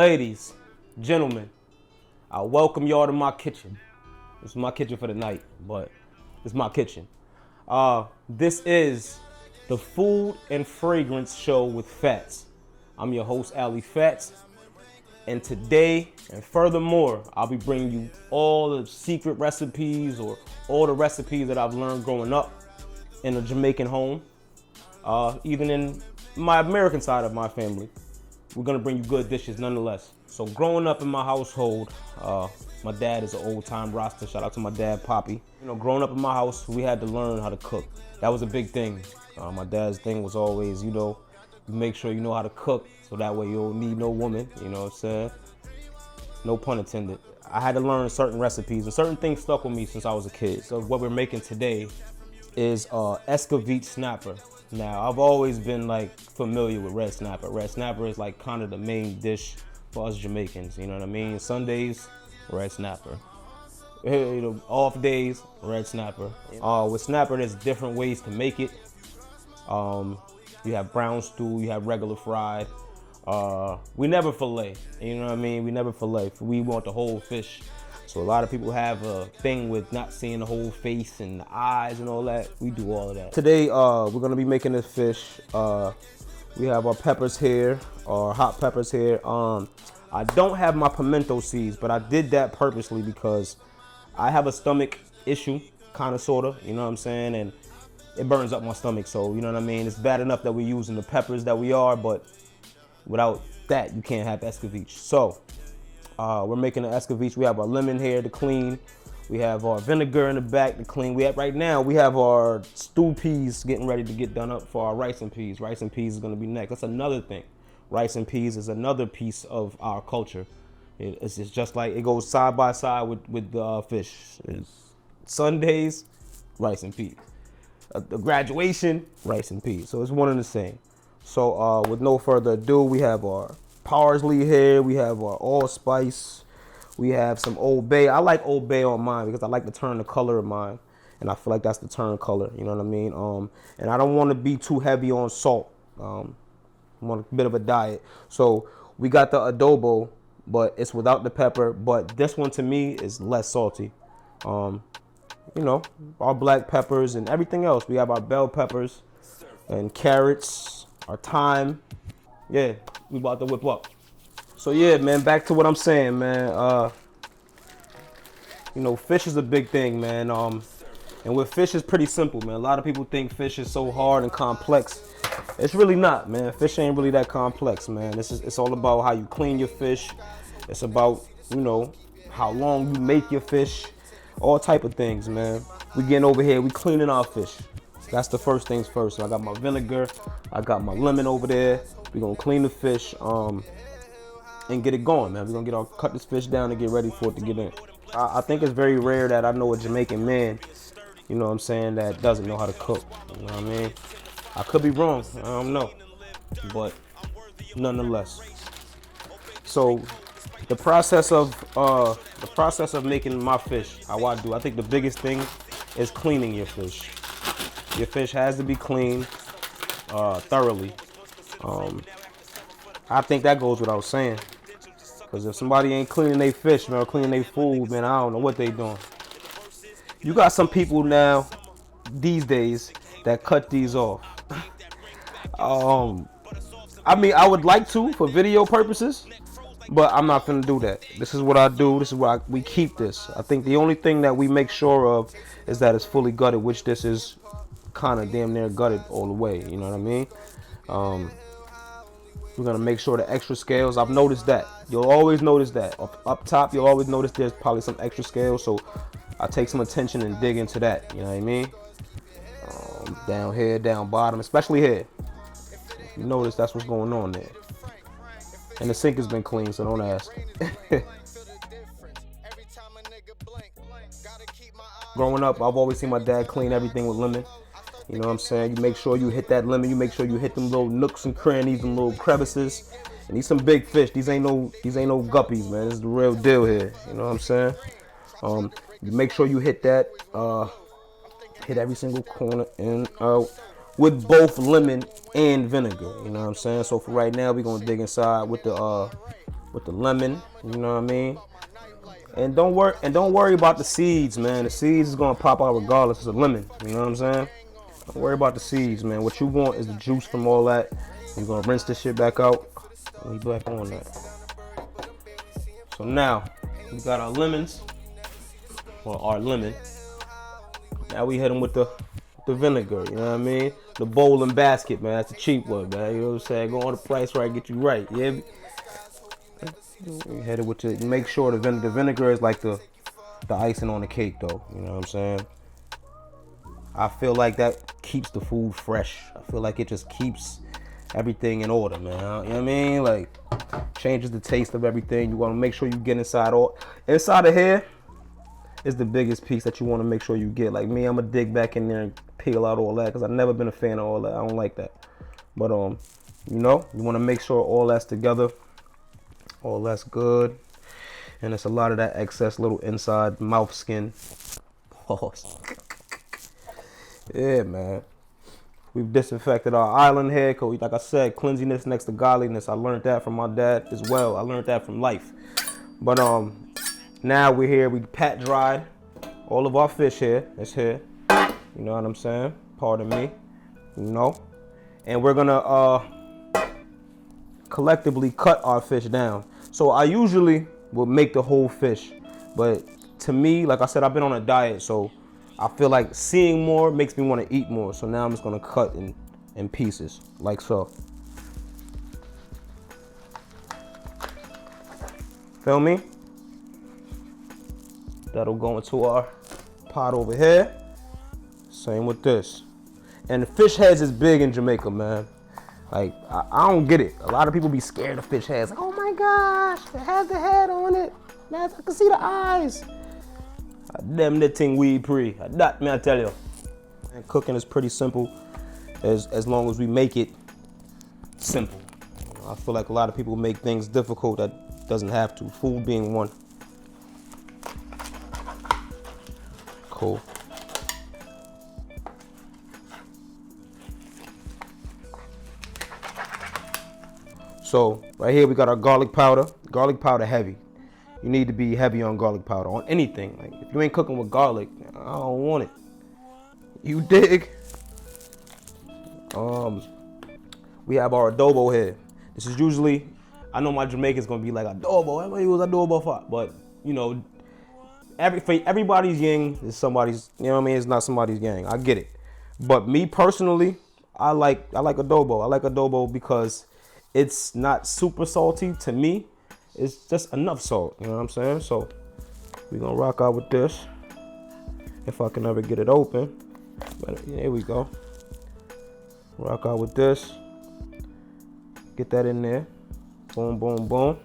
Ladies, gentlemen, I welcome y'all to my kitchen. This is my kitchen for the night, but it's my kitchen. This is the Food and Fragrance Show with Phattz. I'm your host, Phattz, and today and furthermore, I'll be bringing you all the secret recipes or all the recipes that I've learned growing up in a Jamaican home, even in my American side of my family. We're gonna bring you good dishes nonetheless. So growing up in my household, my dad is an old time roster. Shout out to my dad, Poppy. You know, growing up in my house, we had to learn how to cook. That was a big thing. My dad's thing was always, you make sure you know how to cook so that way you don't need no woman, you know what I'm saying? No pun intended. I had to learn certain recipes and certain things stuck with me since I was a kid. So what we're making today is Escovitch snapper. Now, I've always been like familiar with red snapper. Red snapper is like kind of the main dish for us Jamaicans, you know what I mean? Sundays, red snapper. You know, off days, red snapper. With snapper, there's different ways to make it. You have brown stew, you have regular fried. We never fillet, you know what I mean? We never fillet. We want the whole fish. So a lot of people have a thing with not seeing the whole face and the eyes and all that. We do all of that. Today, we're gonna be making this fish. We have our peppers here, our hot peppers here. I don't have my pimento seeds, but I did that purposely because I have a stomach issue, kind of, sort of, you know what I'm saying? And it burns up my stomach, so you know what I mean? It's bad enough that we're using the peppers that we are, but without that, you can't have Escovitch. So, we're making an Escovitch. We have our lemon here to clean. We have our vinegar in the back to clean. Right now, we have our stew peas getting ready to get done up for our rice and peas. Rice and peas is gonna be next. That's another thing. Rice and peas is another piece of our culture. It's just like, it goes side by side with the fish. It's Sundays, rice and peas. The graduation, rice and peas. So it's one and the same. So with no further ado, we have our parsley here, we have our allspice, we have some Old Bay. I like Old Bay on mine because I like to turn the color of mine, and I feel like that's the turn color, you know what I mean? And I don't want to be too heavy on salt. I'm on a bit of a diet. So we got the adobo, but it's without the pepper, but this one to me is less salty. You know, our black peppers and everything else. We have our bell peppers and carrots, our thyme. Yeah, we about to whip up. So yeah, man, back to what I'm saying, man. You know, fish is a big thing, man. And with fish, it's pretty simple, man. A lot of people think fish is so hard and complex. It's really not, man. Fish ain't really that complex, man. It's all about how you clean your fish. It's about, you know, how long you make your fish. All type of things, man. We getting over here, we cleaning our fish. That's the first things first. So I got my vinegar, I got my lemon over there. We're gonna clean the fish and get it going, man. We're gonna cut this fish down and get ready for it to get in. I think it's very rare that I know a Jamaican man, you know what I'm saying, that doesn't know how to cook. You know what I mean? I could be wrong, I don't know. But nonetheless. So the process of making my fish, how I do, I think the biggest thing is cleaning your fish. Your fish has to be cleaned thoroughly. I think that goes without saying. Because if somebody ain't cleaning their fish, man, or cleaning their food, man, I don't know what they doing. You got some people now, these days, that cut these off. I mean, I would like to for video purposes, but I'm not finna do that. This is what I do. This is why we keep this. I think the only thing that we make sure of is that it's fully gutted, which this is kind of damn near gutted all the way. You know what I mean? We're gonna make sure the extra scales. I've noticed that. You'll always notice that. Up top, you'll always notice there's probably some extra scales. So I take some attention and dig into that. You know what I mean? Down here, down bottom, especially here. If you notice, that's what's going on there. And the sink has been clean, so don't ask. Growing up, I've always seen my dad clean everything with lemon. You know what I'm saying? You make sure you hit that lemon. You make sure you hit them little nooks and crannies and little crevices. And these some big fish. These ain't no guppies, man. This is the real deal here. You know what I'm saying? You make sure you hit that. Hit every single corner and with both lemon and vinegar. You know what I'm saying? So for right now, we're gonna dig inside with the with the lemon, you know what I mean? And don't worry about the seeds, man. The seeds is gonna pop out regardless. It's a lemon, you know what I'm saying? Don't worry about the seeds, man. What you want is the juice from all that. You're gonna rinse this shit back out. We back on that. So now we got our lemons, or our lemon. Now we hit them with the vinegar, you know what I mean? The bowl and basket, man. That's the cheap one, man. You know what I'm saying? Go on the price right, get you right. Yeah. You hit it with make sure the vinegar is like the icing on the cake, though. You know what I'm saying? I feel like that keeps the food fresh. I feel like it just keeps everything in order, man. You know what I mean? Like, changes the taste of everything. You want to make sure you get inside of here is the biggest piece that you want to make sure you get. Like me, I'm gonna dig back in there and peel out all that because I've never been a fan of all that. I don't like that. But you know, you want to make sure all that's together, all that's good, and it's a lot of that excess little inside mouth skin. Yeah, man. We've disinfected our island here because, like I said, cleanliness next to godliness. I learned that from my dad as well. I learned that from life. But now we're here. We pat dried all of our fish here. It's here. You know what I'm saying? Pardon me. You know. And we're gonna collectively cut our fish down. So I usually will make the whole fish, but to me, like I said, I've been on a diet, so I feel like seeing more makes me want to eat more. So now I'm just gonna cut in pieces, like so. Feel me? That'll go into our pot over here. Same with this. And the fish heads is big in Jamaica, man. Like, I don't get it. A lot of people be scared of fish heads. Like, oh my gosh, it has the head on it. Man, I can see the eyes. Them the thing we pre. That, man, I tell you. And cooking is pretty simple as long as we make it simple. I feel like a lot of people make things difficult that doesn't have to. Food being one. Cool. So right here we got our garlic powder. Garlic powder heavy. You need to be heavy on garlic powder on anything. Like if you ain't cooking with garlic, I don't want it. You dig? We have our adobo here. This is usually, I know my Jamaicans gonna be like adobo. Everybody use adobo for, but you know, everybody's yang is somebody's. You know what I mean? It's not somebody's yang. I get it. But me personally, I like adobo. I like adobo because it's not super salty to me. It's just enough salt, you know what I'm saying? So we're gonna rock out with this. If I can ever get it open. But here we go. Rock out with this. Get that in there. Boom, boom, boom.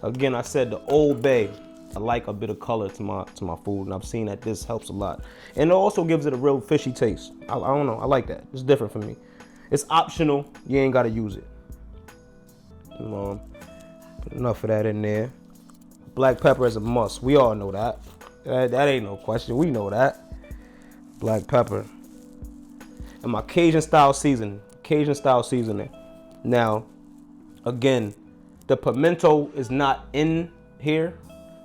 Again, I said the Old Bay. I like a bit of color to my food, and I've seen that this helps a lot. And it also gives it a real fishy taste. I don't know, I like that. It's different for me. It's optional, you ain't gotta use it. Put enough of that in there. Black pepper is a must. We all know that. That ain't no question. We know that. Black pepper. And my Cajun style seasoning. Now, again, the pimento is not in here,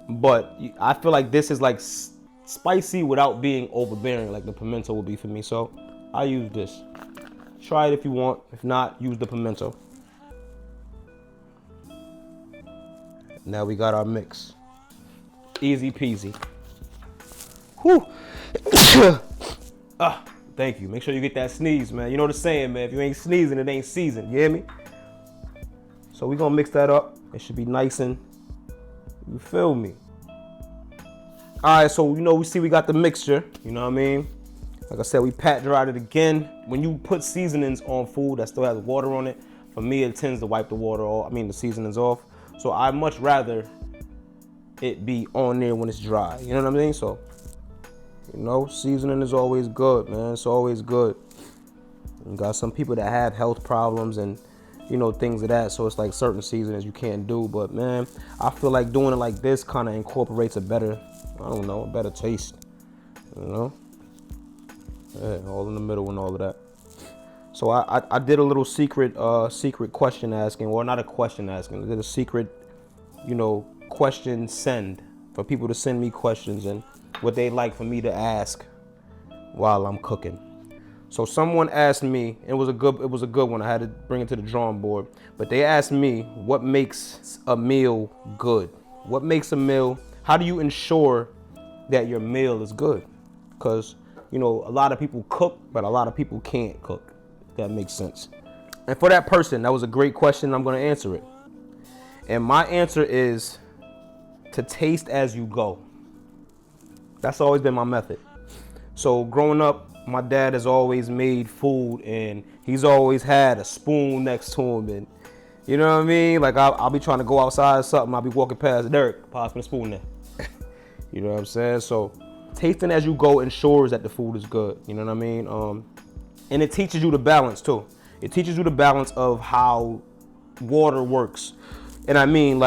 but I feel like this is like spicy without being overbearing like the pimento will be for me. So I use this. Try it if you want. If not, use the pimento. Now we got our mix. Easy peasy. Whew. Thank you. Make sure you get that sneeze, man. You know the saying, man. If you ain't sneezing, it ain't seasoned. You hear me? So we gonna mix that up. It should be nice and, you feel me? All right, so we got the mixture. You know what I mean? Like I said, we pat dried it again. When you put seasonings on food that still has water on it, for me it tends to wipe the water off. The seasonings off. So I much rather it be on there when it's dry. You know what I mean? So, seasoning is always good, man. It's always good. You got some people that have health problems and, things of that. So it's like certain seasonings you can't do. But, man, I feel like doing it like this kind of incorporates a better taste. Yeah, all in the middle and all of that. So I did a little secret question asking, or not a question asking. I did a secret for people to send me questions and what they like for me to ask while I'm cooking. So someone asked me, it was a good one. I had to bring it to the drawing board, but they asked me, what makes a meal good? What makes a meal? How do you ensure that your meal is good? Because, a lot of people cook, but a lot of people can't cook. If that makes sense. And for that person, that was a great question. I'm going to answer it. And my answer is to taste as you go. That's always been my method. So growing up, my dad has always made food, and he's always had a spoon next to him. And you know what I mean? Like I'll be trying to go outside or something. I'll be walking past, Derek, pass me the spoon there. You know what I'm saying? So tasting as you go ensures that the food is good. You know what I mean? And it teaches you the balance too. It teaches you the balance of how water works. And I mean,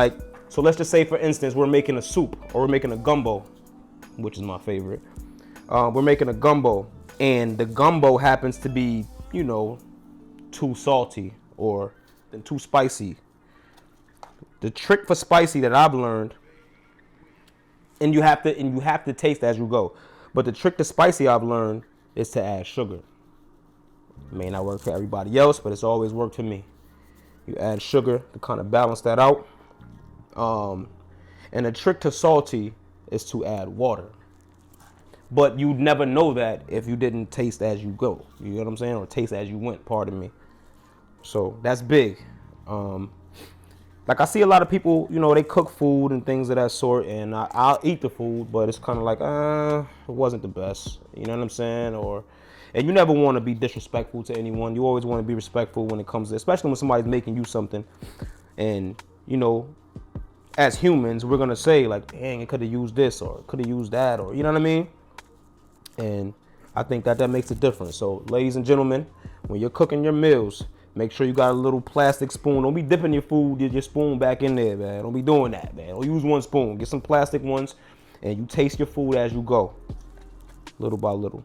so let's just say, for instance, we're making a soup or we're making a gumbo, which is my favorite. We're making a gumbo, and the gumbo happens to be, too salty or too spicy. The trick for spicy that I've learned, and you have to taste as you go, but the trick to spicy I've learned is to add sugar. It may not work for everybody else, but it's always worked for me. You add sugar to kind of balance that out. And the trick to salty is to add water. But you'd never know that if you didn't taste as you go. You know what I'm saying? Or taste as you went, pardon me. So that's big. Like I see a lot of people, they cook food and things of that sort, and I'll eat the food, but it's kind of like, it wasn't the best. You know what I'm saying? And you never want to be disrespectful to anyone. You always want to be respectful when it comes to, especially when somebody's making you something. And, as humans, we're going to say like, dang, it could have used this or could have used that, or, you know what I mean? And I think that makes a difference. So, ladies and gentlemen, when you're cooking your meals, make sure you got a little plastic spoon. Don't be dipping your food, your spoon back in there, man. Don't be doing that, man. Don't use one spoon. Get some plastic ones, and you taste your food as you go, little by little.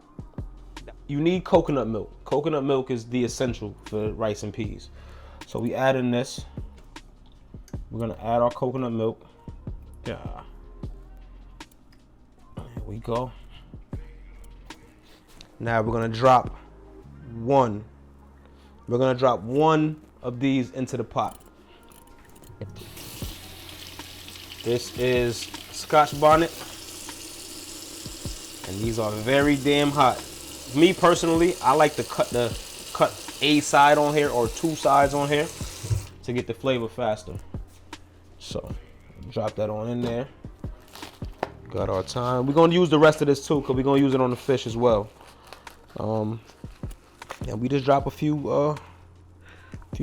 You need coconut milk. Coconut milk is the essential for rice and peas. So we add in this. We're gonna add our coconut milk. Yeah. There we go. Now we're gonna drop one. We're gonna drop one of these into the pot. This is Scotch bonnet, and these are very damn hot. Me personally, I like to cut a side on here or two sides on here to get the flavor faster. So drop that on in there. Got our thyme. We're gonna use the rest of this too, because we're gonna use it on the fish as well. And we just drop a few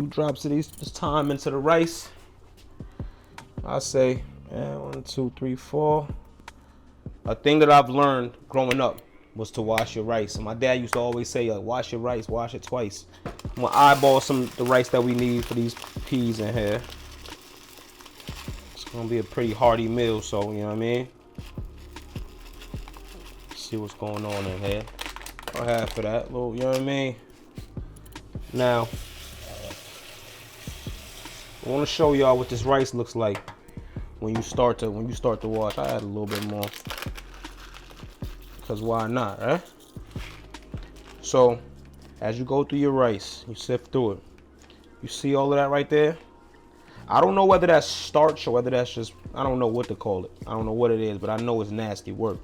drops of this thyme into the rice. I say 1, 2, 3, 4. A thing that I've learned growing up was to wash your rice. And my dad used to always say, wash your rice, wash it twice. I'm gonna eyeball the rice that we need for these peas in here. It's gonna be a pretty hearty meal, so you know what I mean? Let's see what's going on in here. I'll have for that little, you know what I mean? Now, I wanna show y'all what this rice looks like when you start to wash. I add a little bit more. Because why not, right? So, as you go through your rice, you sift through it. You see all of that right there? I don't know whether that's starch or whether that's just, I don't know what to call it. I don't know what it is, but I know it's nasty work.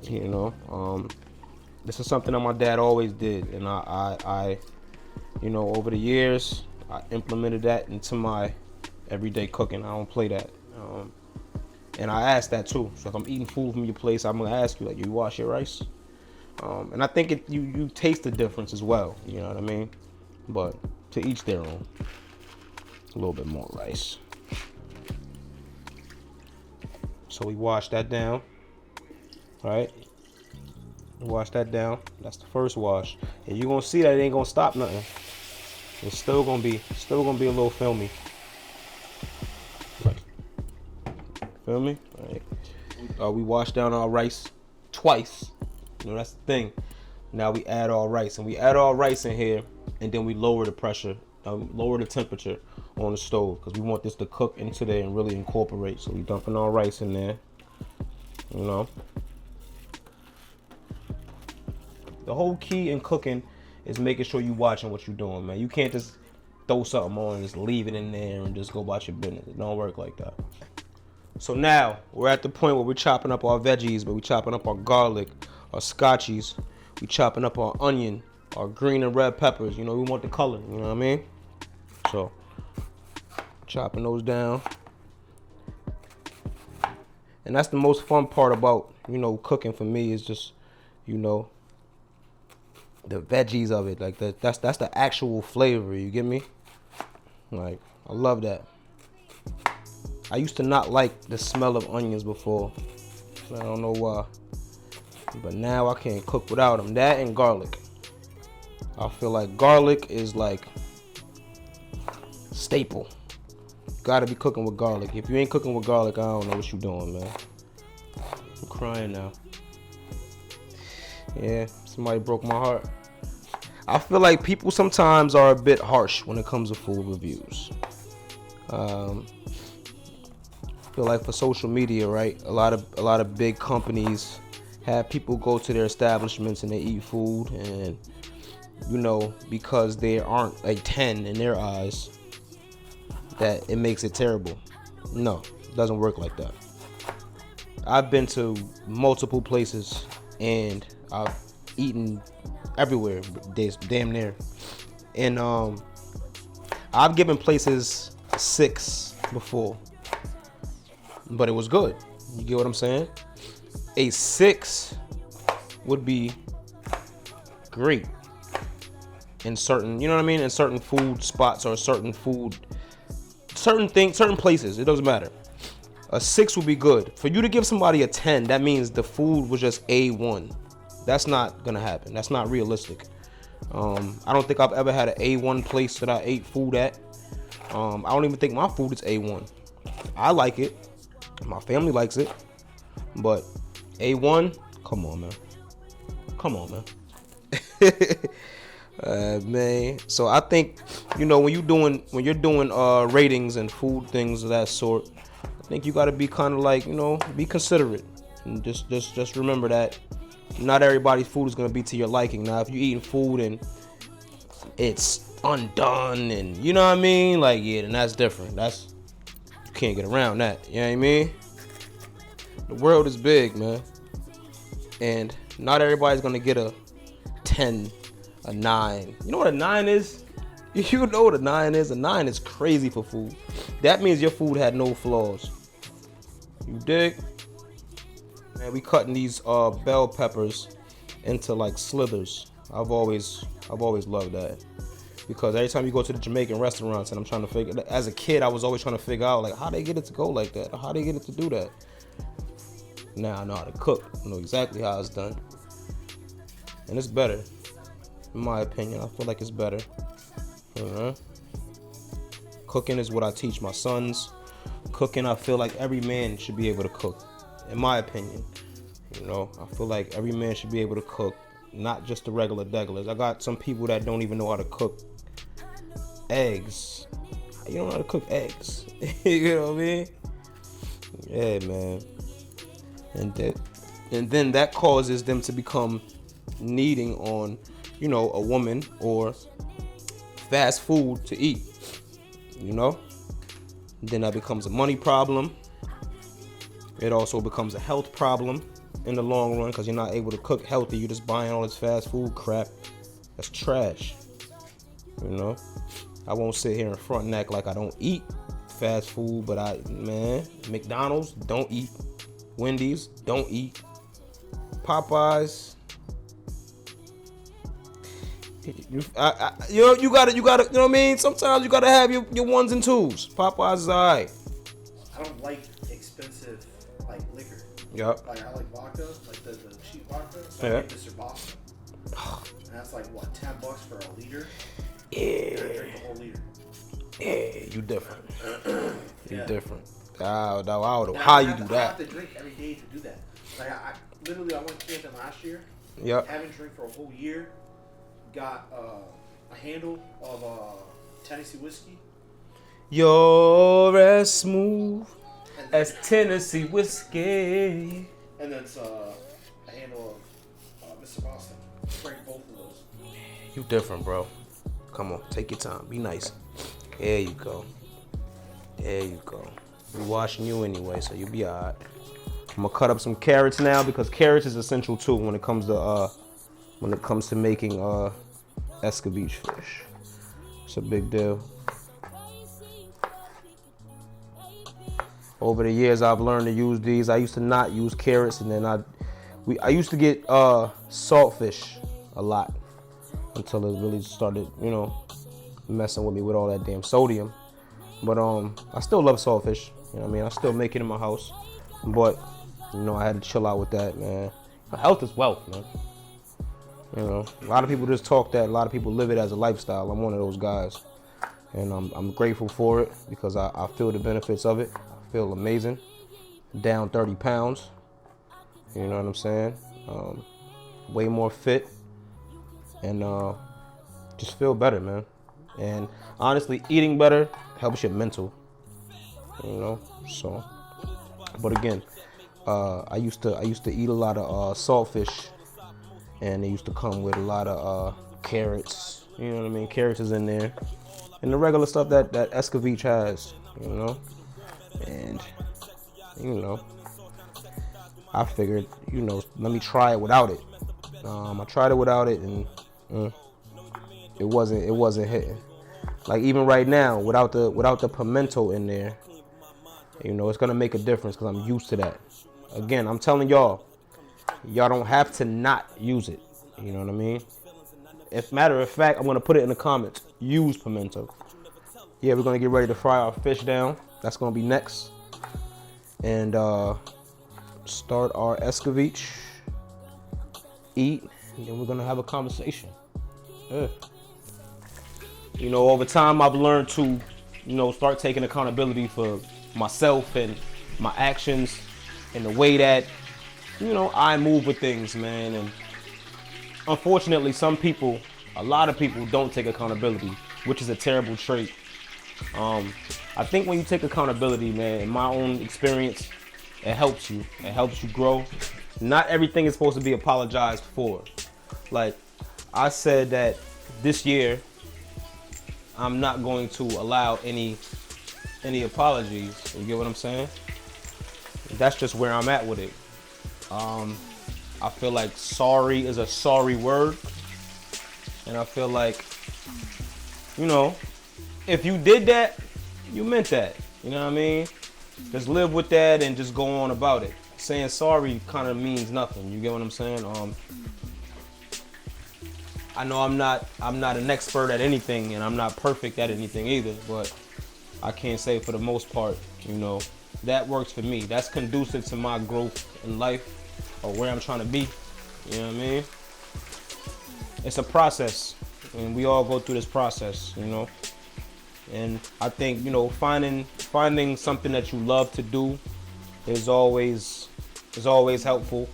This is something that my dad always did. And I over the years, I implemented that into my everyday cooking. I don't play that. And I ask that too. So if I'm eating food from your place, I'm gonna ask you, like, you wash your rice? And I think you taste the difference as well. You know what I mean? But to each their own. A little bit more rice. So we wash that down. Right? Wash that down. That's the first wash. And you're gonna see that it ain't gonna stop nothing. It's still gonna be a little filmy. Feel me? All right. We wash down our rice twice. That's the thing. Now we add our rice, and we add our rice in here, and then we lower the pressure, lower the temperature on the stove because we want this to cook into there and really incorporate. So we dumping our rice in there, you know. The whole key in cooking is making sure you watching what you're doing, man. You can't just throw something on and just leave it in there and just go about your business. It don't work like that. So now we're at the point where we're chopping up our veggies, but we're chopping up our garlic, our scotchies, we chopping up our onion, our green and red peppers. You know, we want the color, you know what I mean? So chopping those down. And that's the most fun part about, you know, cooking for me is just, you know, the veggies of it. Like that's the actual flavor, you get me? Like, I love that. I used to not like the smell of onions before. I don't know why. But now I can't cook without them. That and garlic. I feel like garlic is like staple. Gotta be cooking with garlic. If you ain't cooking with garlic, I don't know what you doing, man. I'm crying now. Yeah, somebody broke my heart. I feel like people sometimes are a bit harsh when it comes to food reviews. I feel like for social media, right? A lot of big companies have people go to their establishments and they eat food, and you know, because they aren't a 10 in their eyes, that it makes it terrible. No, it doesn't work like that. I've been to multiple places and I've eaten everywhere, damn near. And I've given places 6 before, but it was good. You get what I'm saying? A 6 would be great in certain, you know what I mean, in certain food spots or certain places. It doesn't matter. A 6 would be good. For you to give somebody a 10, that means the food was just A1. That's not gonna happen. That's not realistic. I don't think I've ever had an A1 place that I ate food at. I don't even think my food is A1. I like it. My family likes it. But A1, come on, man. Come on, man. Man. So I think, you know, when you're doing ratings and food things of that sort, I think you gotta be kind of like, you know, be considerate. And just remember that not everybody's food is gonna be to your liking. Now, if you're eating food and it's undone and you know what I mean, like, yeah, then that's different. You can't get around that. You know what I mean? The world is big, man, and not everybody's gonna get a 10, a 9. You know what a 9 is? You know what a 9 is? A 9 is crazy for food. That means your food had no flaws. You dig? Man, we cutting these bell peppers into like slithers. I've always loved that, because every time you go to the Jamaican restaurants and I'm trying to figure, as a kid I was always trying to figure out like how they get it to go like that, or how they get it to do that. Now I know how to cook. I know exactly how it's done, and it's better, in my opinion. I feel like it's better. Cooking is what I teach my sons. Cooking, I feel like every man should be able to cook, in my opinion. You know, I feel like every man should be able to cook, not just the regular degulars. I got some people that don't even know how to cook eggs. You don't know how to cook eggs. You know what I mean? Yeah, man. And then that causes them to become needing on, you know, a woman or fast food to eat. You know? Then that becomes a money problem. It also becomes a health problem in the long run, because you're not able to cook healthy. You're just buying all this fast food crap. That's trash. You know? I won't sit here in front and act like I don't eat fast food, but McDonald's, don't eat. Wendy's, don't eat. Popeyes, you gotta, you know what I mean? Sometimes you gotta have your ones and twos. Popeyes is alright. I don't like expensive like liquor. Yep. Like I like vodka, like the cheap vodka. So Yeah. I get Mr. Boston. And that's like what, $10 for a liter? Yeah. I drink the whole liter. Yeah, you different. You Yeah. different. I don't know Now, how you do I that. have to drink every day to do that. Like I went camping last year. Yep. Haven't drank for a whole year. Got a handle of Tennessee whiskey. You're as smooth as Tennessee whiskey. And then it's a handle of Mr. Boston. Break both of those. You different, bro. Come on, take your time. Be nice. There you go. There you go. We washing you anyway, so you'll be alright. I'm gonna cut up some carrots now because carrots is essential too when it comes to making Escovitch fish. It's a big deal. Over the years, I've learned to use these. I used to not use carrots, and then I used to get saltfish a lot until it really started, messing with me with all that damn sodium. But I still love saltfish. You know what I mean? I still make it in my house, but I had to chill out with that, man. Health is wealth, man. A lot of people just talk that. A lot of people live it as a lifestyle. I'm one of those guys, and I'm grateful for it because I feel the benefits of it. I feel amazing. Down 30 pounds. You know what I'm saying? Way more fit, and just feel better, man. And honestly, eating better helps your mental. So. But again, I used to eat a lot of saltfish, and they used to come with a lot of carrots. You know what I mean? Carrots is in there, and the regular stuff that Escovitch has. And I figured, let me try it without it. I tried it without it, and it wasn't hitting. Like even right now, without the pimento in there, it's gonna make a difference because I'm used to that. Again, I'm telling y'all don't have to not use it. You know what I mean? If matter of fact, I'm gonna put it in the comments. Use pimento. Yeah, we're gonna get ready to fry our fish down. That's gonna be next, and start our Escovitch. Eat, and then we're gonna have a conversation. Yeah. Over time, I've learned to, start taking accountability for myself and my actions and the way that, I move with things, man. And unfortunately, a lot of people don't take accountability, which is a terrible trait. I think when you take accountability, man, in my own experience, it helps you. It helps you grow. Not everything is supposed to be apologized for. Like I said that this year, I'm not going to allow any apologies. You get what I'm saying? That's just where I'm at with it. I feel like sorry is a sorry word. And I feel like, if you did that, you meant that. You know what I mean? Just live with that and just go on about it. Saying sorry kind of means nothing. You get what I'm saying? I know I'm not an expert at anything, and I'm not perfect at anything either, but I can't say for the most part, that works for me. That's conducive to my growth in life or where I'm trying to be. You know what I mean? It's a process, and we all go through this process, And I think, finding something that you love to do is always helpful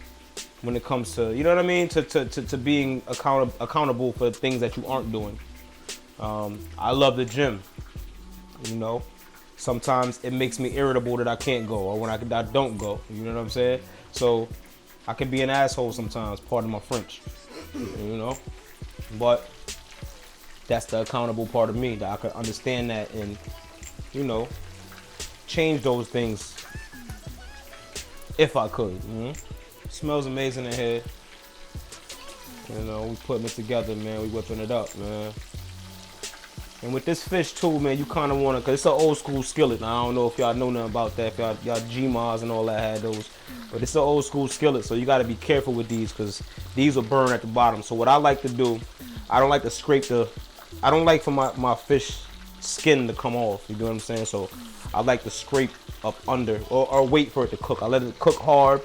when it comes to, to being accountable for things that you aren't doing. I love the gym. Sometimes it makes me irritable that I can't go or when I don't go. You know what I'm saying? So I can be an asshole sometimes, pardon my French. But that's the accountable part of me, that I can understand that and, change those things if I could. Smells amazing in here. We putting it together, man. We whipping it up, man. And with this fish too, man, you kind of want to, because it's an old school skillet. Now, I don't know if y'all know nothing about that, if y'all G-Mars and all that had those. But it's an old school skillet, so you got to be careful with these because these will burn at the bottom. So what I like to do, I don't like to scrape I don't like for my fish skin to come off. You know what I'm saying? So I like to scrape up under or wait for it to cook. I let it cook hard,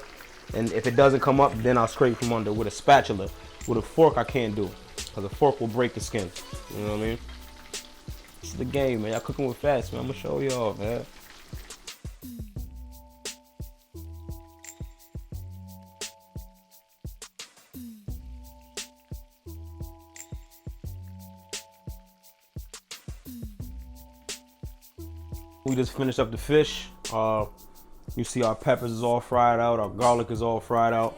and if it doesn't come up, then I'll scrape from under with a spatula. With a fork, I can't do, because a fork will break the skin. You know what I mean? It's the game, man. Y'all cooking with Phattz, man. I'm gonna show y'all, man. We just finished up the fish. You see our peppers is all fried out, our garlic is all fried out.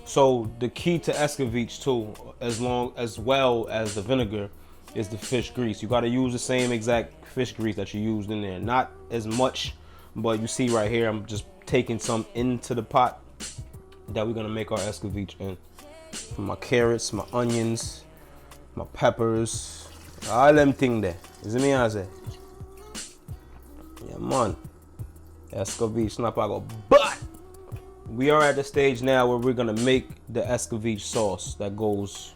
So the key to Escovitch too, as well as the vinegar, is the fish grease. You gotta use the same exact fish grease that you used in there. Not as much, but you see right here, I'm just taking some into the pot that we're gonna make our Escovitch in. My carrots, my onions, my peppers, all them thing there. Is it me I say? Yeah, man. Escovitch snap I go, but we are at the stage now where we're gonna make the Escovitch sauce that goes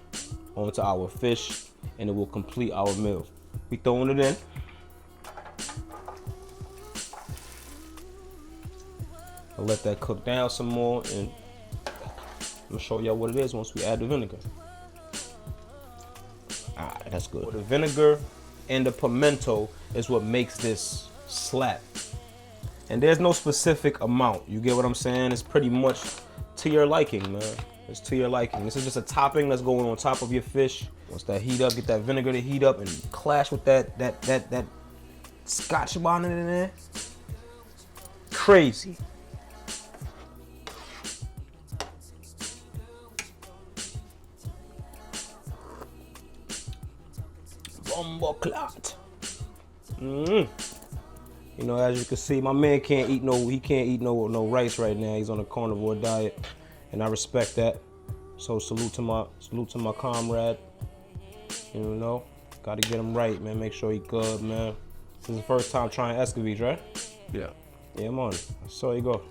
onto our fish, and it will complete our meal. We throwing it in. I'll let that cook down some more, and I'm gonna show y'all what it is once we add the vinegar. Alright, that's good. The vinegar and the pimento is what makes this slap. And there's no specific amount. You get what I'm saying? It's pretty much to your liking, man. It's to your liking. This is just a topping that's going on top of your fish. Once that heat up, get that vinegar to heat up and clash with that scotch bonnet in there. Crazy. Bumbo clot. You know, as you can see, my man can't eat no rice right now. He's on a carnivore diet, and I respect that. So salute to my comrade. You know, gotta get him right, man. Make sure he good, man. This is the first time trying Escovitch, right? Yeah. Yeah, man. So you go.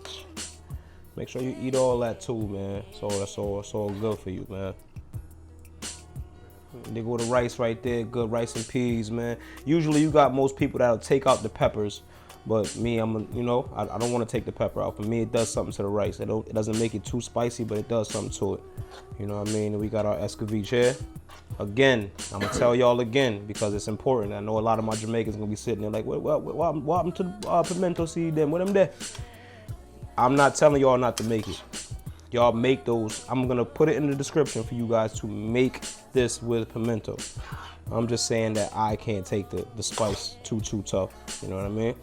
Make sure you eat all that too, man. So that's all good for you, man. They go to rice right there, good rice and peas, man. Usually you got most people that'll take out the peppers, but me, I don't want to take the pepper out. For me, it does something to the rice. It doesn't make it too spicy, but it does something to it. You know what I mean? And we got our Escovitch here. Again, I'm gonna tell y'all again because it's important. I know a lot of my Jamaicans gonna be sitting there like, what happened to the pimento seed then? What them there? I'm not telling y'all not to make it. Y'all make those. I'm gonna put it in the description for you guys to make this with pimento. I'm just saying that I can't take the spice too tough. You know what I mean?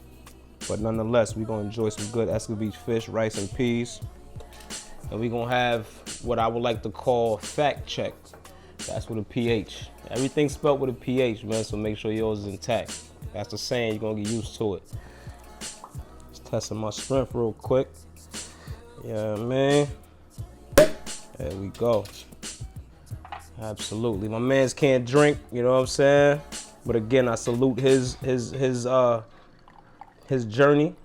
But nonetheless, we're gonna enjoy some good Escovitch fish, rice and peas. And we're gonna have what I would like to call fact check. That's with a PH. Everything's spelled with a PH, man, so make sure yours is intact. That's the saying, you're gonna get used to it. Just testing my strength real quick. Yeah, man. There we go. Absolutely. My mans can't drink, you know what I'm saying? But again, I salute his journey.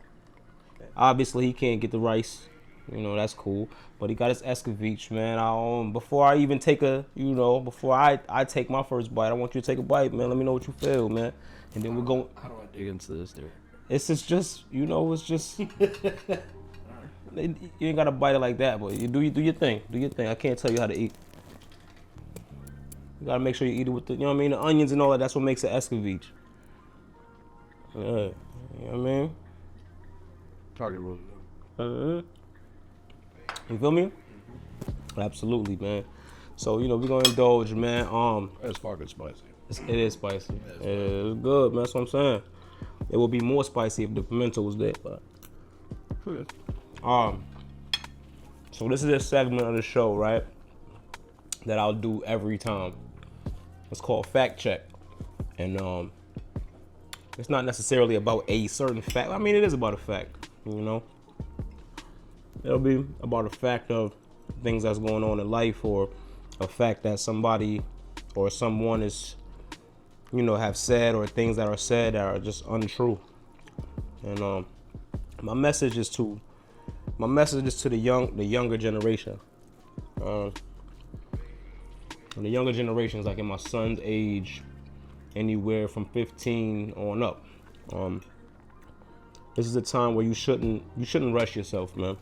Obviously, he can't get the rice. You know, that's cool. But he got his Escovitch, man. Before I even take before I take my first bite, I want you to take a bite, man. Let me know what you feel, man. And then we're going. How do I dig into this, dude? It's just, it's just. You ain't gotta bite it like that, but you do your thing. Do your thing. I can't tell you how to eat. You gotta make sure you eat it with the, the onions and all that. That's what makes it Escovitch. Yeah, you know what I mean? Target rule. You feel me? Mm-hmm. Absolutely, man. So we're gonna indulge, man. It's fucking spicy. It is spicy. It's good, man. That's what I'm saying. It would be more spicy if the pimento was there, but. Okay. So this is a segment of the show, right? That I'll do every time. It's called fact check, and it's not necessarily about a certain fact. I mean, it is about a fact, It'll be about a fact of things that's going on in life, or a fact that somebody or someone is, have said, or things that are said that are just untrue. And my message is to the younger generation. The younger generations, like in my son's age, anywhere from 15 on up. This is a time where you shouldn't rush yourself, man.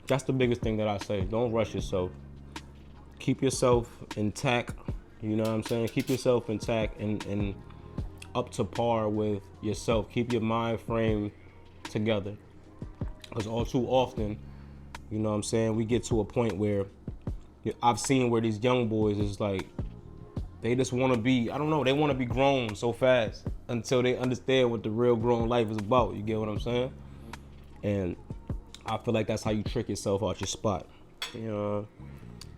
That's the biggest thing that I say. Don't rush yourself. Keep yourself intact. You know what I'm saying? Keep yourself intact and up to par with yourself. Keep your mind frame together. Because all too often, what I'm saying, we get to a point where I've seen where these young boys is like, They just want to be, I don't know, they want to be grown so fast until they understand what the real grown life is about. You get what I'm saying? And I feel like that's how you trick yourself out your spot. You know,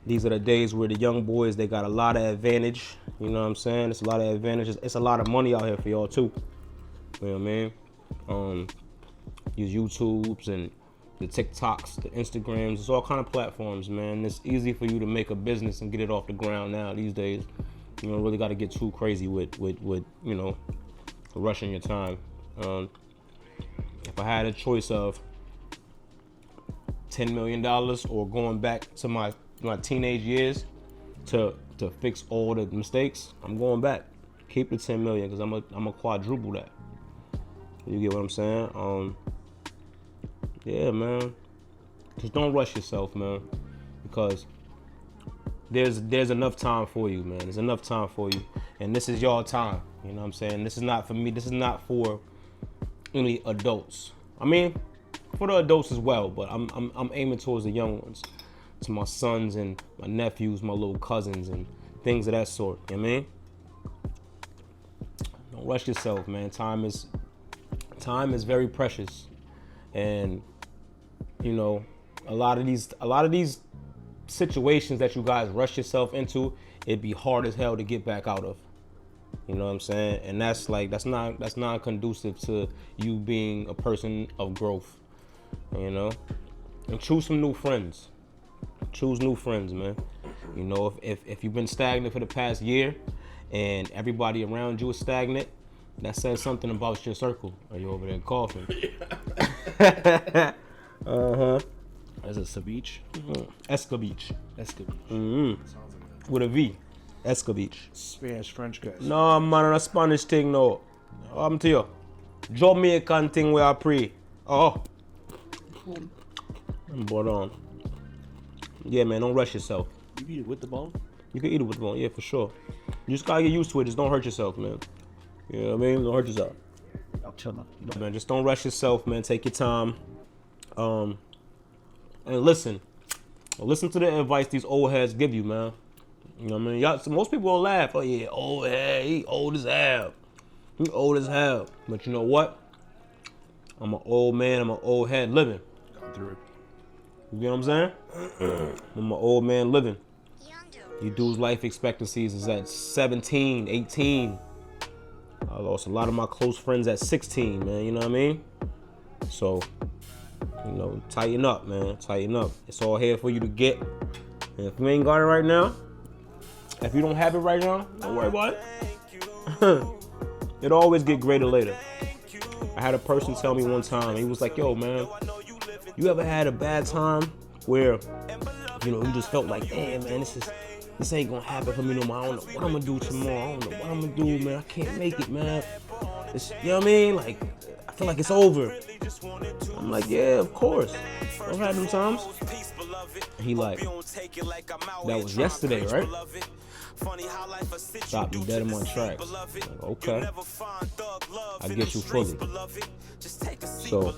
these are the days where the young boys, they got a lot of advantage. You know what I'm saying? It's a lot of advantages. It's a lot of money out here for y'all too. You know what I mean? Use YouTubes and the TikToks, the Instagrams, it's all kind of platforms, man. It's easy for you to make a business and get it off the ground now these days. You don't really got to get too crazy with you know, rushing your time. If I had a choice of $10 million or going back to my teenage years to fix all the mistakes, I'm going back. Keep the 10 million because I'm a quadruple that. You get what I'm saying? Yeah, man. Just don't rush yourself, man, because there's enough time for you, man. There's enough time for you, and this is your time. You know what I'm saying? This is not for me. This is not for any adults. I mean, for the adults as well, but I'm aiming towards the young ones, to my sons and my nephews, my little cousins, and things of that sort. You know what I mean? Don't rush yourself, man. Time is very precious, and you know, a lot of these situations that you guys rush yourself into, it'd be hard as hell to get back out of. You know what I'm saying? And that's not conducive to you being a person of growth. You know? And choose some new friends. Choose new friends, man. You know, if you've been stagnant for the past year and everybody around you is stagnant, that says something about your circle. Are you over there coughing? Uh-huh. Is it Ceviche? Escovitch. Escovitch. Mm-hmm. Sounds like that. With a V. Escovitch. Spanish, French guys. No, man, a Spanish thing, no. I'm to you. Jamaican thing where I pray. Oh. But, yeah, man, don't rush yourself. You eat it with the bone? You can eat it with the bone, yeah, for sure. You just gotta get used to it. Just don't hurt yourself, man. You know what I mean? Don't hurt yourself. I'll chill now. Man, just don't rush yourself, man. Take your time. And listen to the advice these old heads give you, man. You know what I mean? Y'all, so most people will laugh. Oh yeah, old head, he old as hell. He old as hell. But you know what? I'm an old man. I'm an old head living. Gone through it. You get what I'm saying? I'm an old man living. You dudes' life expectancies is at 17, 18. I lost a lot of my close friends at 16, man. You know what I mean? So, you know, tighten up, man. Tighten up. It's all here for you to get. And if you ain't got it right now, if you don't have it right now, don't worry about it. It'll always get greater later. I had a person tell me one time, he was like, yo, man, you ever had a bad time where, you know, you just felt like, damn, man, this ain't gonna happen for me no more. I don't know what I'm gonna do tomorrow. I don't know what I'm gonna do, man. I can't make it, man. It's, you know what I mean? Like, I feel like it's over. I'm like, yeah, of course. I've had them times. He like, that was yesterday, right? Stopped me dead in my tracks. Like, okay. I get you fully. So,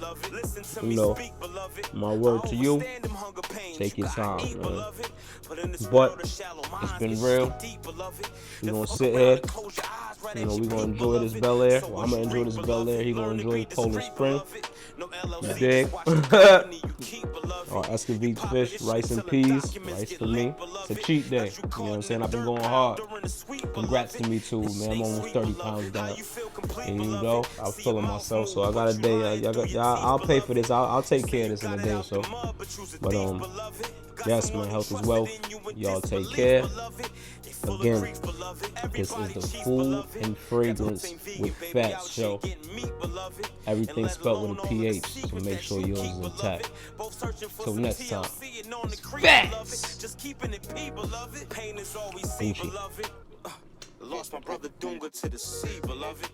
you know, my word to you, take your time, man. But it's been real. We're gonna sit here. You know, we're gonna enjoy this Bel Air. Well, I'm gonna enjoy this Bel Air. He gonna enjoy Poland Spring. You dig? Or Escovitch fish, rice and peas. Rice for me. It's a cheat day. You know what I'm saying? I've been going hard. Congrats to me too, man. I'm almost 30 pounds down. And you know, I'm feeling myself, so I got a day. I'll pay for this. I'll take care of this in a day or so. But yes, man, health is wealth. Y'all take care. Again, this is the Food and Fragrance with Phattz show. Everything spelled with a PH, so make sure yours is intact. Till next time, Phattz! Gucci. Lost my brother Dunga to the sea, beloved.